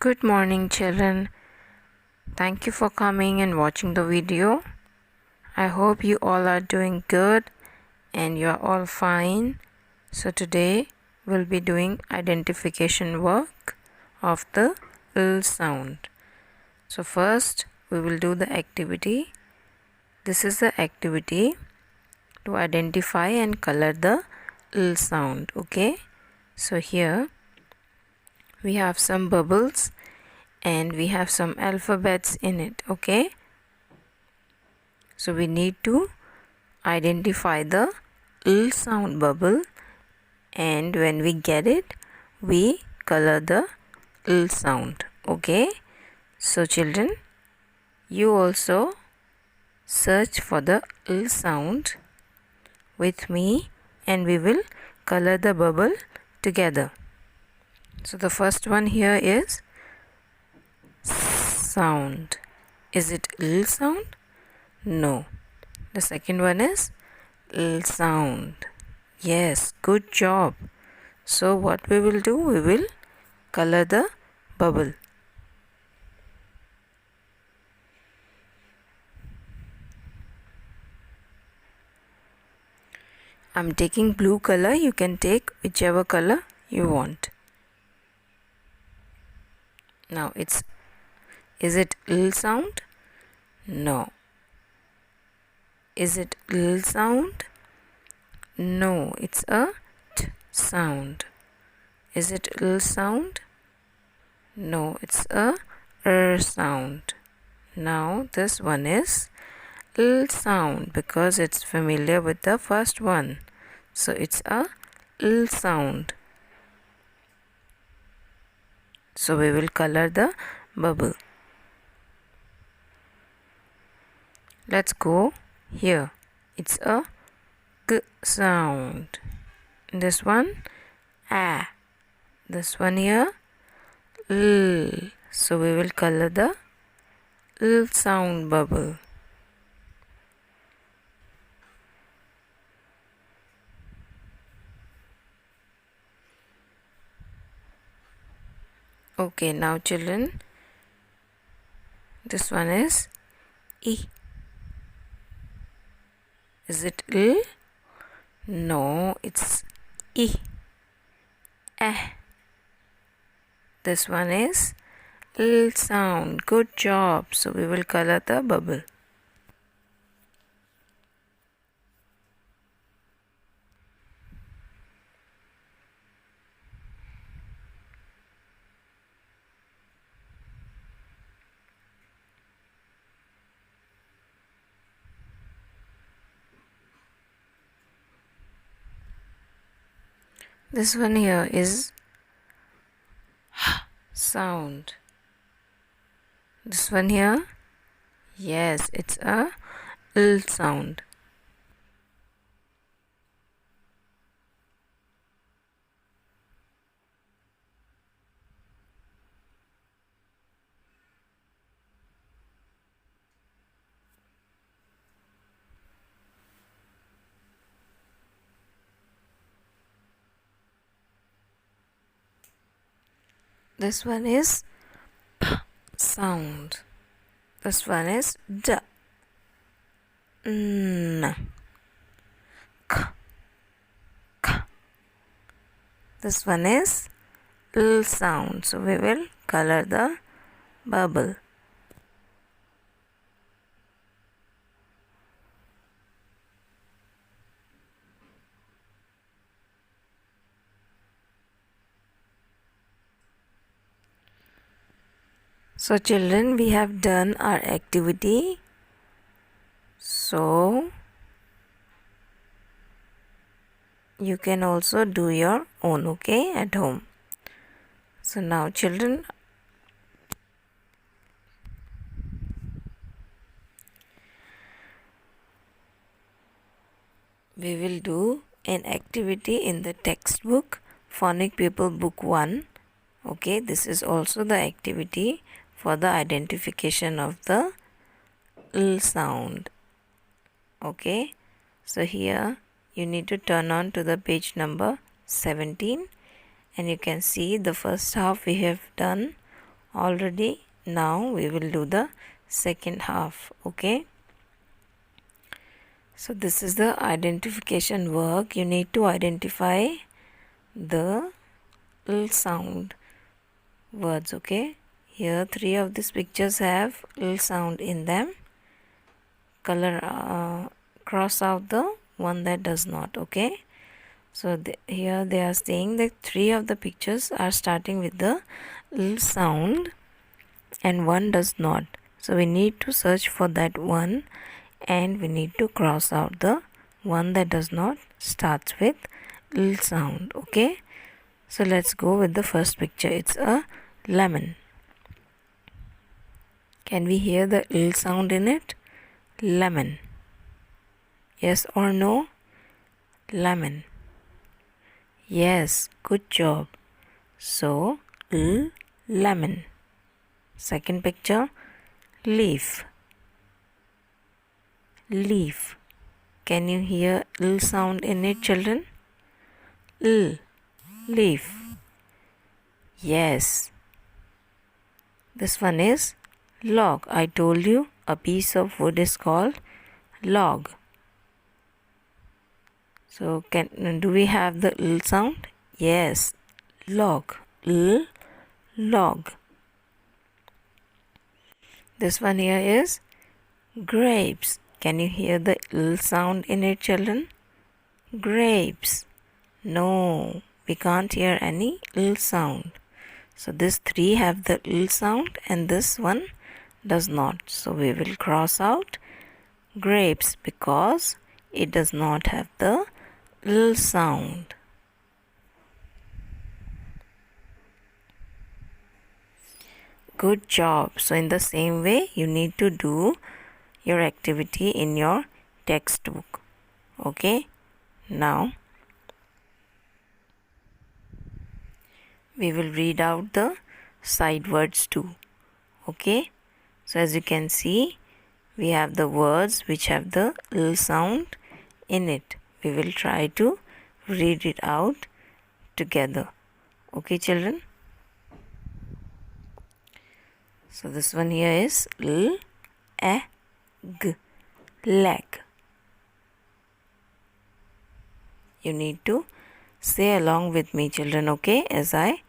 Good morning, children. Thank you for coming and watching the video. I hope you all are doing good and you are all fine. So today we'll be doing identification work of the L sound. So first we will do the activity. This is the activity to identify and color the L sound. Okay. So here we have some bubbles and we have some alphabets in it. Okay, so we need to identify the L sound bubble, and when we get it we color the L sound. Okay, so children, you also search for the L sound with me and we will color the bubble together. So the first one here is sound. Is it L sound? No. The second one is L sound. Yes, good job. So what we will do, we will color the bubble. I'm taking blue color. You can take whichever color you want. Now is it L sound? No. Is it L sound? No, it's a T sound. Is it L sound? No, it's a R sound. Now this one is L sound because it's familiar with the first one. So it's a L sound. So we will color the bubble. Let's go here. It's a G sound. This one A. This one here L. So we will color the L sound bubble. Okay, now children, this one is E. Is it L? No, it's E. Eh. This one is L sound. Good job. So we will color the bubble. This one here is H sound. This one here, yes, it's a L sound. This one is P sound. This one is D. N. K. K. This one is L sound. So we will color the bubble. So children, we have done our activity. So you can also do your own, okay, at home. So now children, we will do an activity in the textbook Phonic People Book 1. Okay, this is also the activity for the identification of the L sound. Okay, so here you need to turn on to the page number 17 and you can see the first half we have done already. Now we will do the second half. Okay, so this is the identification work. You need to identify the l sound words. Okay, here 3 of these pictures have l sound in them. Cross out the one that does not. Okay, so here they are saying that 3 of the pictures are starting with the l sound and one does not. So we need to search for that one and we need to cross out the one that does not starts with l sound. Okay, so let's go with the first picture. It's a lemon. Can we hear the l sound in it? Lemon. Yes or no? Lemon. Yes, good job. So lemon. Second picture, leaf. Leaf. Can you hear l sound in it, children? L. Leaf. Yes. This one is log. I told you a piece of wood is called log. So do we have the l sound? Yes. Log. L. Log. This one here is grapes. Can you hear the l sound in it, children? Grapes. No, we can't hear any l sound. So this 3 have the l sound and this one does not. So we will cross out grapes because it does not have the l sound. Good job. So in the same way you need to do your activity in your textbook. Okay, now we will read out the side words too. Okay, so as you can see we have the words which have the l sound in it. We will try to read it out together. Okay, children. So this one here is l, a, g, leg. You need to say along with me, children, okay, as I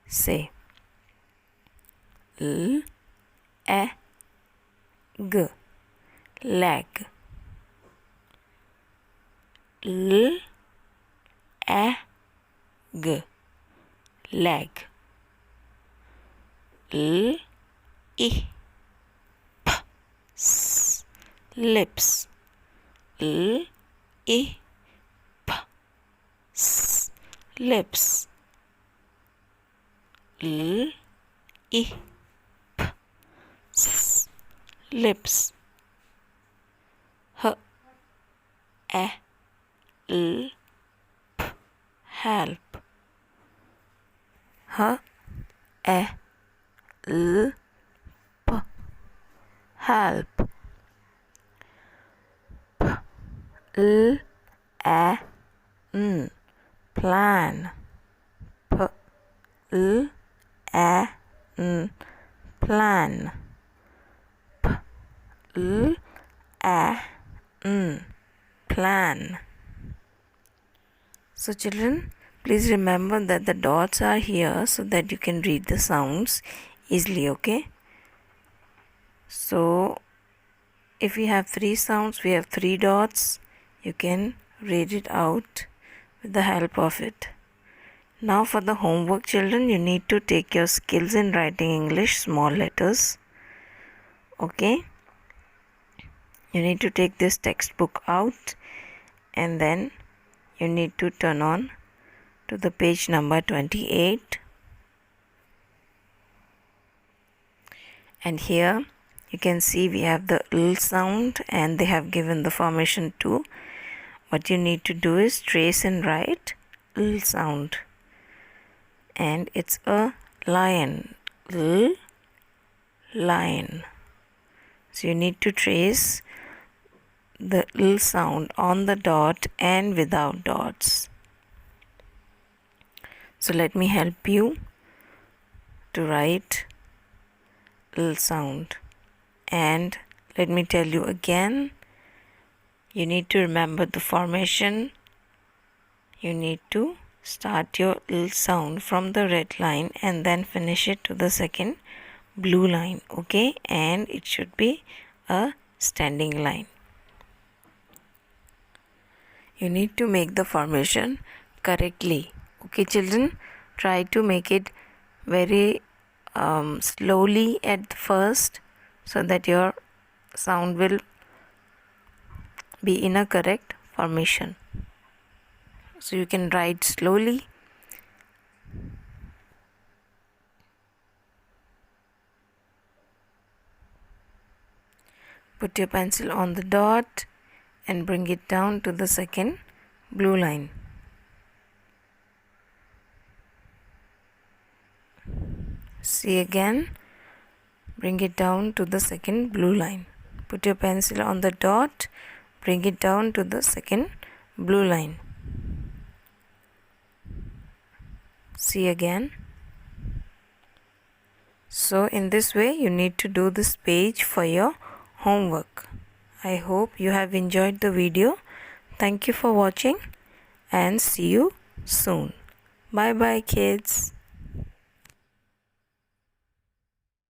say. L, a, g, leg. L, a, g, leg. L, I, p, s, lips. L, I, p, s, lips. L, I, p, s, lips. H, a, l, p, help. H, a, l, p, help. P, l, a, n, plan. P, l, a, n, plan. P, l, a, n, plan. So children, please remember that the dots are here so that you can read the sounds easily. Okay, so if we have 3 sounds, we have 3 dots. You can read it out with the help of it. Now for the homework, children, you need to take your skills in writing English small letters. Okay, you need to take this textbook out and then you need to turn on to the page number 28. And here you can see we have the l sound and they have given the formation too. What you need to do is trace and write l sound. And it's a lion. L, lion. So you need to trace the l sound on the dot and without dots. So let me help you to write L sound. And let me tell you again, you need to remember the formation. You need to start your L sound from the red line and then finish it to the second blue line, okay? And it should be a standing line. You need to make the formation correctly, okay children? Try to make it very slowly at first so that your sound will be in a correct formation. So you can write slowly. Put your pencil on the dot and bring it down to the second blue line. See again, bring it down to the second blue line. Put your pencil on the dot, bring it down to the second blue line. See again. So in this way you need to do this page for your homework. I hope you have enjoyed the video. Thank you for watching and see you soon. Bye bye kids.